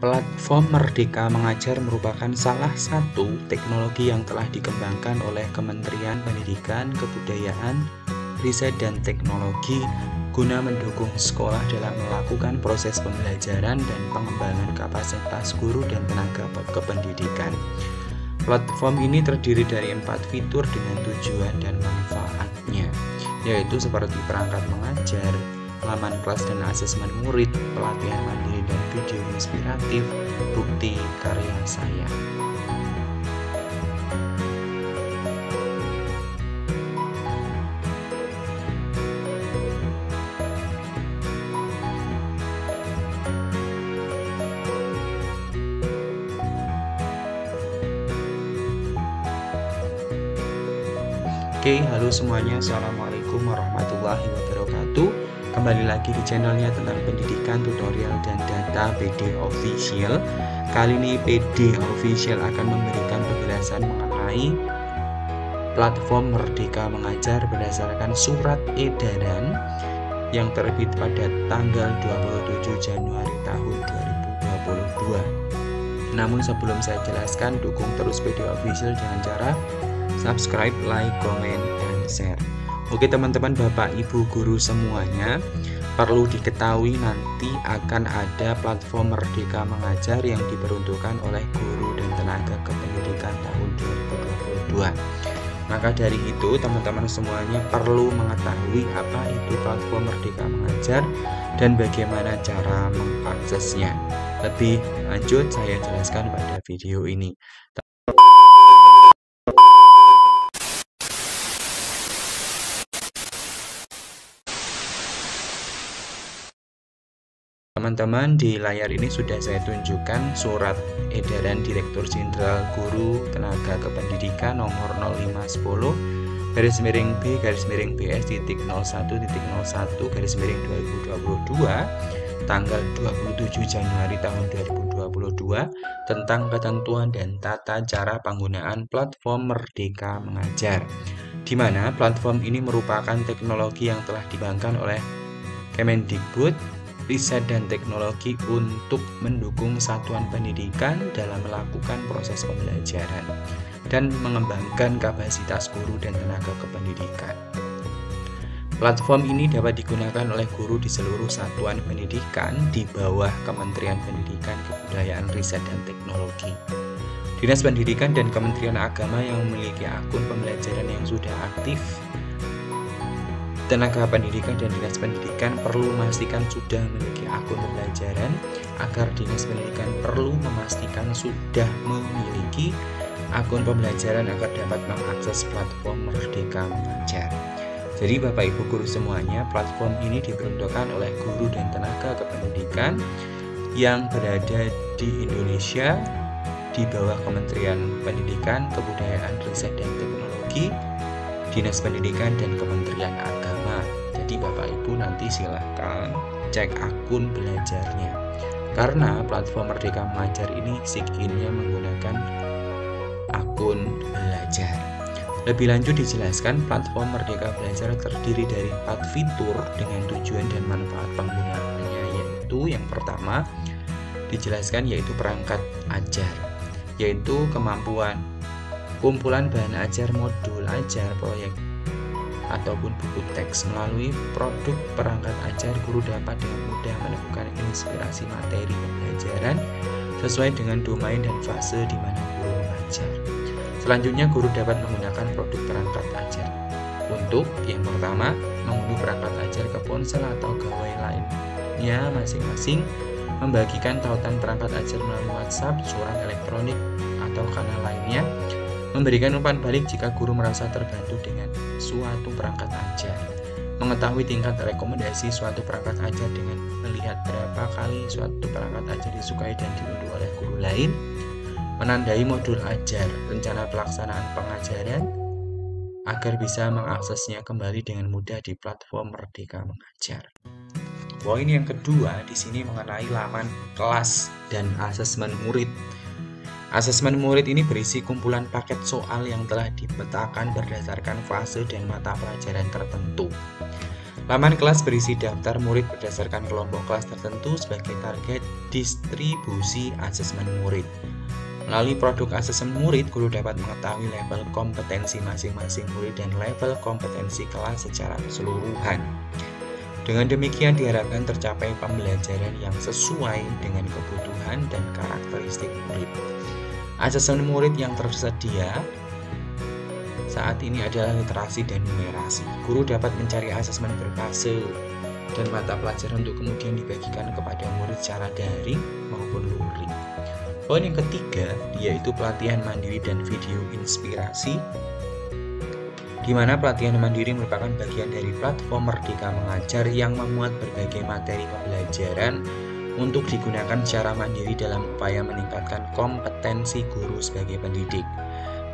Platform Merdeka Mengajar merupakan salah satu teknologi yang telah dikembangkan oleh Kementerian Pendidikan, Kebudayaan, Riset dan Teknologi guna mendukung sekolah dalam melakukan proses pembelajaran dan pengembangan kapasitas guru dan tenaga kependidikan. Platform ini terdiri dari 4 fitur dengan tujuan dan manfaatnya, yaitu seperti perangkat mengajar, laman kelas dan asesmen murid, pelatihan mandiri dan video inspiratif, bukti karya saya. Oke, halo semuanya, assalamualaikum warahmatullahi wabarakatuh. Kembali lagi di channelnya tentang pendidikan, tutorial, dan data PD Official. Kali ini PD Official akan memberikan penjelasan mengenai platform Merdeka Mengajar berdasarkan surat edaran yang terbit pada tanggal 27 Januari tahun 2022. Namun sebelum saya jelaskan, dukung terus PD Official dengan cara subscribe, like, komen, dan share. Oke teman-teman, Bapak, Ibu, Guru semuanya, perlu diketahui nanti akan ada platform Merdeka Mengajar yang diperuntukkan oleh guru dan tenaga kependidikan tahun 2022. Maka dari itu teman-teman semuanya perlu mengetahui apa itu platform Merdeka Mengajar dan bagaimana cara mengaksesnya. Lebih lanjut saya jelaskan pada video ini. Teman-teman, di layar ini sudah saya tunjukkan surat edaran Direktur Jenderal Guru Tenaga Kependidikan nomor 0510-BS-B/01.01/2022 tanggal 27 Januari tahun 2022 tentang ketentuan dan tata cara penggunaan platform Merdeka Mengajar, di mana platform ini merupakan teknologi yang telah dikembangkan oleh Kemendikbud, Riset dan Teknologi untuk mendukung satuan pendidikan dalam melakukan proses pembelajaran dan mengembangkan kapasitas guru dan tenaga kependidikan. Platform ini dapat digunakan oleh guru di seluruh satuan pendidikan di bawah Kementerian Pendidikan, Kebudayaan, Riset dan Teknologi, Dinas Pendidikan dan Kementerian Agama yang memiliki akun pembelajaran yang sudah aktif. Tenaga pendidikan dan dinas pendidikan perlu memastikan sudah memiliki akun pembelajaran, agar dinas pendidikan perlu memastikan sudah memiliki akun pembelajaran agar dapat mengakses platform Merdeka Mengajar. Jadi Bapak Ibu Guru semuanya, platform ini diperuntukkan oleh guru dan tenaga kependidikan yang berada di Indonesia di bawah Kementerian Pendidikan, Kebudayaan, Riset dan Teknologi, Dinas Pendidikan dan Kementerian Agama. Jadi Bapak Ibu nanti silahkan cek akun belajarnya, karena platform Merdeka Mengajar ini sign-in-nya menggunakan akun belajar. Lebih lanjut dijelaskan, platform Merdeka Belajar terdiri dari 4 fitur dengan tujuan dan manfaat penggunaannya, yaitu yang pertama dijelaskan yaitu perangkat ajar, yaitu kemampuan kumpulan bahan ajar, modul ajar, proyek ataupun buku teks. Melalui produk perangkat ajar, guru dapat dengan mudah menemukan inspirasi materi pembelajaran sesuai dengan domain dan fase di mana guru mengajar. Selanjutnya, guru dapat menggunakan produk perangkat ajar untuk yang pertama, mengunduh perangkat ajar ke ponsel atau gawai lainnya masing-masing, membagikan tautan perangkat ajar melalui WhatsApp, surat elektronik, atau kanal lainnya, memberikan umpan balik jika guru merasa terbantu dengan suatu perangkat ajar, mengetahui tingkat rekomendasi suatu perangkat ajar dengan melihat berapa kali suatu perangkat ajar disukai dan diunduh oleh guru lain, menandai modul ajar, rencana pelaksanaan pengajaran, agar bisa mengaksesnya kembali dengan mudah di platform Merdeka Mengajar. Poin yang kedua di sini mengenai laman kelas dan asesmen murid. Asesmen murid ini berisi kumpulan paket soal yang telah dipetakan berdasarkan fase dan mata pelajaran tertentu. Laman kelas berisi daftar murid berdasarkan kelompok kelas tertentu sebagai target distribusi asesmen murid. Melalui produk asesmen murid, guru dapat mengetahui level kompetensi masing-masing murid dan level kompetensi kelas secara keseluruhan. Dengan demikian diharapkan tercapai pembelajaran yang sesuai dengan kebutuhan dan karakteristik murid. Asesmen murid yang tersedia saat ini adalah literasi dan numerasi. Guru dapat mencari asesmen berfase dan mata pelajaran untuk kemudian dibagikan kepada murid secara daring maupun luring. Poin yang ketiga yaitu pelatihan mandiri dan video inspirasi, di mana pelatihan mandiri merupakan bagian dari platform Merdeka Mengajar yang memuat berbagai materi pembelajaran untuk digunakan secara mandiri dalam upaya meningkatkan kompetensi guru sebagai pendidik.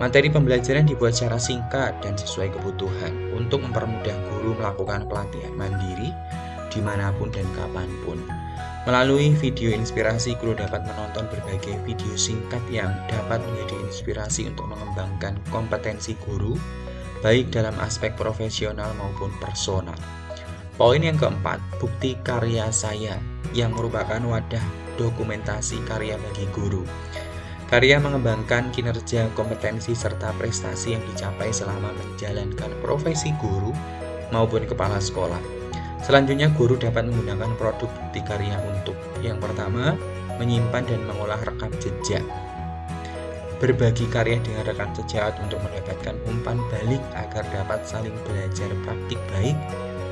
Materi pembelajaran dibuat secara singkat dan sesuai kebutuhan untuk mempermudah guru melakukan pelatihan mandiri dimanapun dan kapanpun. Melalui video inspirasi, guru dapat menonton berbagai video singkat yang dapat menjadi inspirasi untuk mengembangkan kompetensi guru, baik dalam aspek profesional maupun personal. Poin yang keempat, bukti karya saya, yang merupakan wadah dokumentasi karya bagi guru. Karya mengembangkan kinerja, kompetensi, serta prestasi yang dicapai selama menjalankan profesi guru maupun kepala sekolah. Selanjutnya, guru dapat menggunakan produk bukti karya untuk yang pertama, menyimpan dan mengolah rekam jejak. Berbagi karya dengan rekan sejawat untuk mendapatkan umpan balik agar dapat saling belajar praktik baik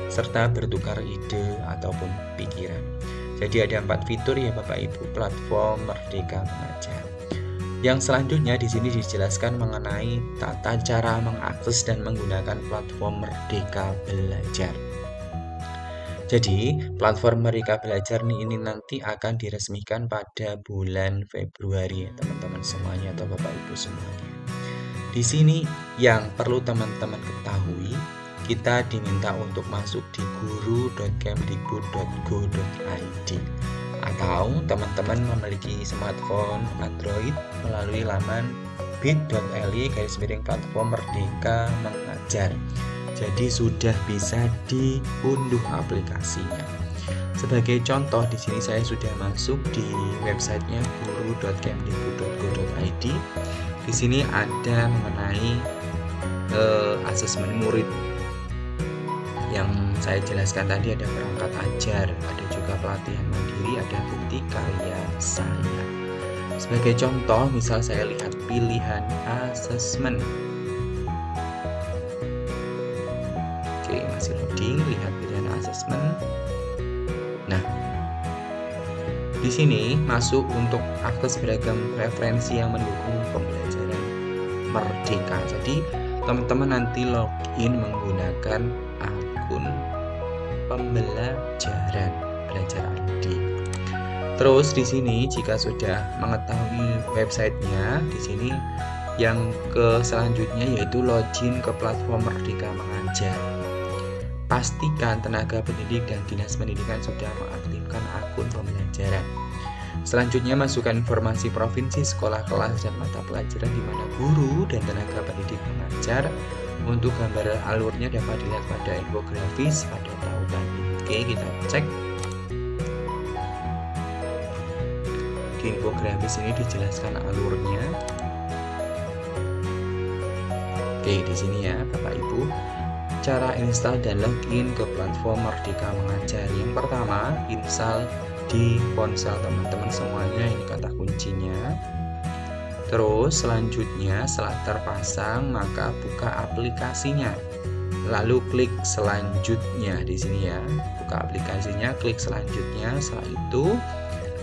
serta bertukar ide ataupun pikiran. Jadi ada 4 fitur ya Bapak Ibu platform Merdeka Mengajar. Yang selanjutnya di sini dijelaskan mengenai tata cara mengakses dan menggunakan platform Merdeka Belajar. Jadi, platform Merdeka Belajar ini nanti akan diresmikan pada bulan Februari ya teman-teman semuanya atau Bapak Ibu semuanya. Di sini yang perlu teman-teman ketahui, kita diminta untuk masuk di guru.kemdikbud.go.id atau teman-teman memiliki smartphone Android melalui laman bit.ly/platform Merdeka Mengajar. Jadi sudah bisa diunduh aplikasinya. Sebagai contoh di sini saya sudah masuk di websitenya guru.kemdikbud.go.id. Di sini ada mengenai asesmen murid yang saya jelaskan tadi, ada perangkat ajar, ada juga pelatihan mandiri, ada bukti karya saya. Sebagai contoh, misal saya lihat pilihan asesmen. Oke, masih loading, lihat pilihan asesmen. Nah, di sini masuk untuk akses beragam referensi yang mendukung pembelajaran merdeka. Jadi, teman-teman nanti login menggunakan akun pembelajaran Belajar ID. Terus di sini jika sudah mengetahui websitenya, di sini yang selanjutnya yaitu login ke platform Merdeka Mengajar. Pastikan tenaga pendidik dan dinas pendidikan sudah mengaktifkan akun pembelajaran. Selanjutnya masukkan informasi provinsi, sekolah, kelas, dan mata pelajaran di mana guru dan tenaga pendidik mengajar. Untuk gambar alurnya dapat dilihat pada infografis pada tautan ini. Oke, kita cek. Di infografis ini dijelaskan alurnya. Oke, di sini ya Bapak Ibu. Cara install dan login ke platform Merdeka Mengajar. Yang pertama, install di ponsel teman-teman semuanya, ini kata kuncinya. Terus selanjutnya setelah terpasang maka buka aplikasinya. Lalu klik selanjutnya di sini ya. Buka aplikasinya, klik selanjutnya, setelah itu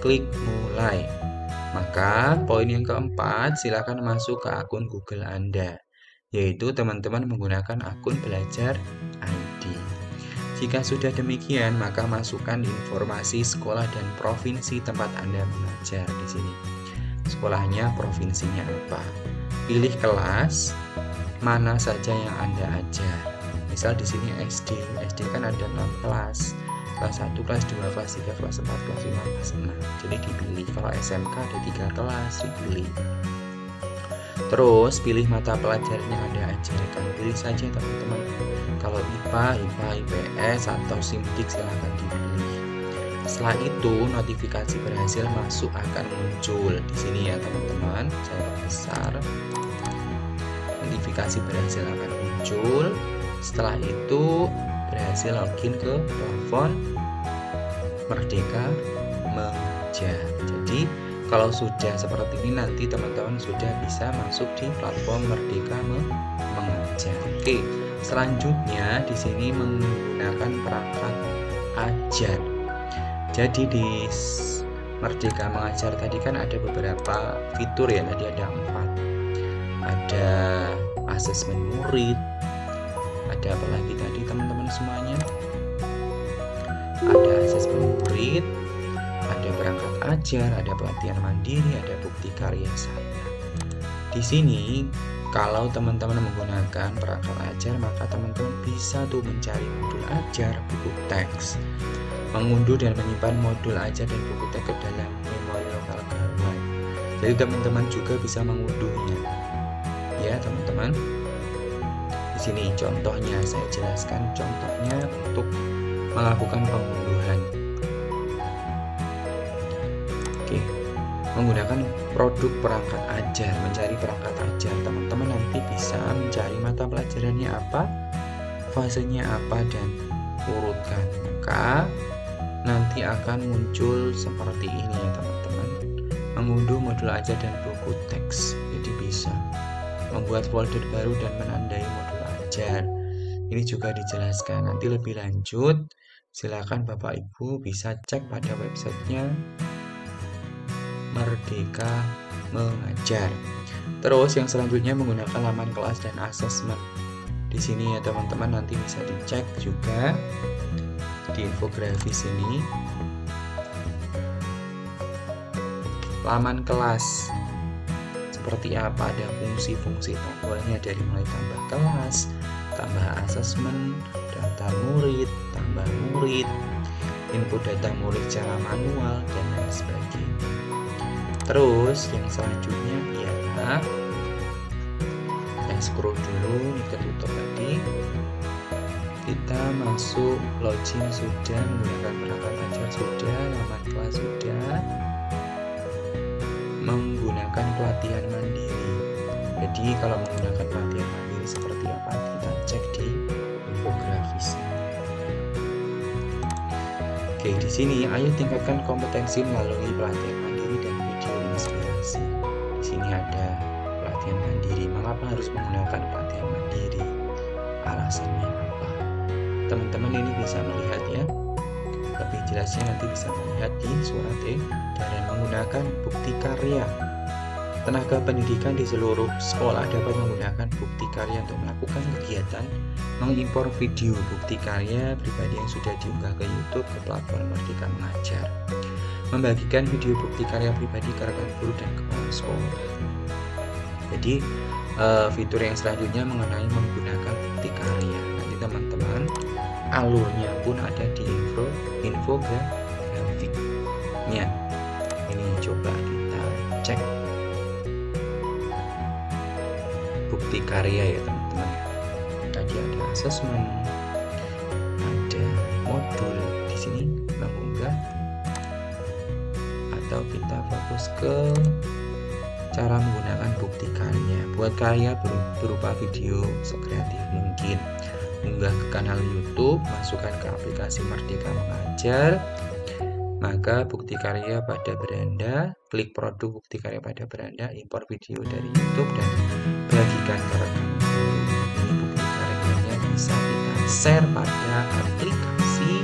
klik mulai. Maka poin yang keempat, silakan masuk ke akun Google Anda, yaitu teman-teman menggunakan akun Belajar ID. Jika sudah demikian, maka masukkan informasi sekolah dan provinsi tempat Anda mengajar di sini. Sekolahnya, provinsinya apa? Pilih kelas mana saja yang Anda ajar. Misal di sini SD. SD kan ada 6 kelas. Kelas 1, kelas 2, kelas 3, kelas 4, kelas 5, kelas 6. Jadi dipilih. Kalau SMK ada 3 kelas, dipilih. Terus pilih mata pelajaran yang Anda ajarkan. Pilih saja teman-teman. Kalau IPA, IPS atau SIMDIK silahkan dipilih. Setelah itu notifikasi berhasil masuk akan muncul di sini ya teman-teman. Saya perbesar. Notifikasi berhasil akan muncul. Setelah itu berhasil login ke platform Merdeka Mengajar. Jadi kalau sudah seperti ini nanti teman-teman sudah bisa masuk di platform Merdeka Mengajar. Oke, selanjutnya di sini menggunakan perangkat ajar. Jadi di Merdeka Mengajar tadi kan ada beberapa fitur ya, tadi ada 4. Ada asesmen murid, ada apa lagi tadi teman-teman semuanya? Ada asesmen murid, ada perangkat ajar, ada pelatihan mandiri, ada bukti karya saya. Di sini kalau teman-teman menggunakan perangkat ajar, maka teman-teman bisa tuh mencari modul ajar, buku teks, mengunduh dan menyimpan modul ajar dan buku teks ke dalam memori lokal gawai. Jadi teman-teman juga bisa mengunduhnya. Ya, teman-teman. Di sini contohnya saya jelaskan contohnya untuk melakukan pengunduhan. Oke. Menggunakan produk perangkat ajar, mencari perangkat ajar. Teman-teman nanti bisa mencari mata pelajarannya apa, fasenya apa, dan urutkan. Maka nanti akan muncul seperti ini ya teman-teman. Mengunduh modul ajar dan buku teks. Jadi bisa membuat folder baru dan menandai modul ajar. Ini juga dijelaskan. Nanti lebih lanjut, silakan Bapak Ibu bisa cek pada websitenya Merdeka Mengajar. Terus yang selanjutnya menggunakan laman kelas dan asesmen. Di sini ya teman-teman, nanti bisa dicek juga di infografis ini. Laman kelas seperti apa, ada fungsi-fungsi tombolnya dari mulai tambah kelas, tambah asesmen, daftar murid, tambah murid, input data murid secara manual, dan lain sebagainya. Terus yang selanjutnya ialah saya scroll dulu, ini ketutup tadi. Kita masuk login sudah, menggunakan perangkat ajar sudah, laman kelas sudah, menggunakan pelatihan mandiri. Jadi kalau menggunakan pelatihan mandiri seperti apa, kita cek di infografis. Oke, di sini ayo tingkatkan kompetensi melalui pelatihan mandiri dan video inspirasi. Di sini ada pelatihan mandiri. Mengapa harus menggunakan pelatihan mandiri? Alasannya apa? Teman-teman ini bisa melihat ya. Lebih jelasnya nanti bisa melihat di surat edaran. Menggunakan bukti karya. Tenaga pendidikan di seluruh sekolah dapat menggunakan bukti karya untuk melakukan kegiatan mengimpor video bukti karya pribadi yang sudah diunggah ke YouTube ke platform Merdeka Mengajar. Membagikan video bukti karya pribadi ke rekan guru dan kepala sekolah. Jadi fitur yang selanjutnya mengenai menggunakan bukti karya. Nanti teman-teman, alurnya pun ada di infografiknya. Ini coba kita cek bukti karya ya teman-teman. Tadi ada asesmen, ada modul di sini mengunggah, atau kita fokus ke cara menggunakan bukti karya. Buat karya berupa video sekreatif mungkin, unggah ke kanal YouTube, masukkan ke aplikasi Merdeka Mengajar, maka bukti karya pada beranda, klik produk bukti karya pada beranda, impor video dari YouTube dan bagikan ke rekan guru. Ini bukti karyanya bisa kita share pada aplikasi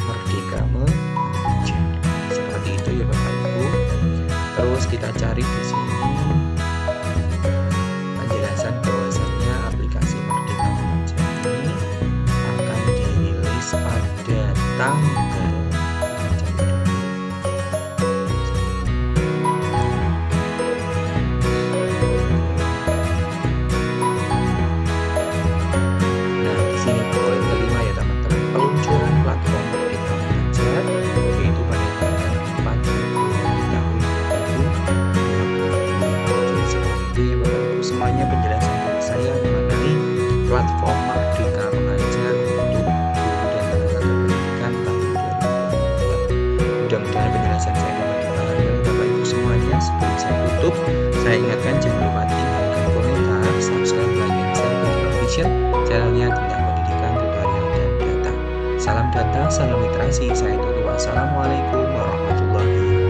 Merdeka Mengajar. Seperti itu ya Bapak Ibu. Terus kita cari di sini penjelasan bahwasannya aplikasi Merdeka Mengajar ini akan dirilis pada tanggal YouTube. Saya ingatkan jangan lupa tinggalkan komentar, subscribe, like, and share video official channelnya tentang pendidikan, tutorial, dan data. Salam data, salam literasi. Saya tutup. Wassalamualaikum warahmatullahi wabarakatuh.